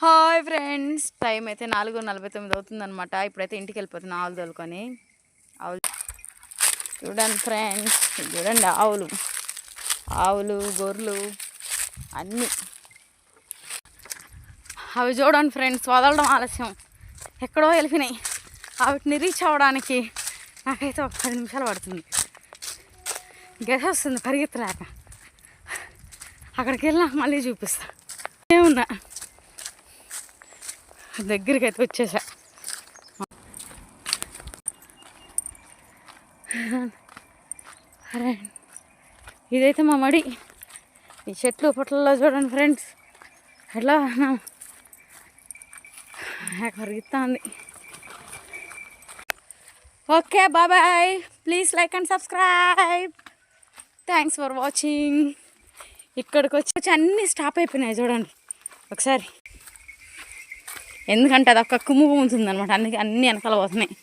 Hi friends, time అయితే 4:49 అవుతుందన్నమాట. ఇప్పుడైతే ఇంటికి వెళ్ళిపోతున్నా ఆవులు తోలుకొని. ఆవులు చూడండి ఫ్రెండ్స్, చూడండి ఆవులు గొర్రెలు అన్నీ అవి చూడండి ఫ్రెండ్స్. వదలడం ఆలస్యం, ఎక్కడో వెళ్ళిపోయినాయి. వాటిని రీచ్ అవ్వడానికి నాకైతే ఒక 10 నిమిషాలు పడుతుంది. గెస్ వస్తుంది పరిగెత్తలేక. అక్కడికి వెళ్ళి నాకు మళ్ళీ చూపిస్తా. ఏమున్నా దగ్గరికి అయితే వచ్చేసా. అరే ఇదైతే మా మడి. ఈ చెట్లు పుట్లలో చూడండి ఫ్రెండ్స్, ఎట్లా పరిగెత్తుంది. Okay bye, please like and subscribe. Thanks for watching. ఇక్కడికి వచ్చి అన్నీ స్టాప్ అయిపోయినాయి చూడండి ఒకసారి. ఎందుకంటే అది ఒక్క కుమ్ము ఉంటుంది అనమాట, అందుకే అన్నీ వెనకాల పోతున్నాయి.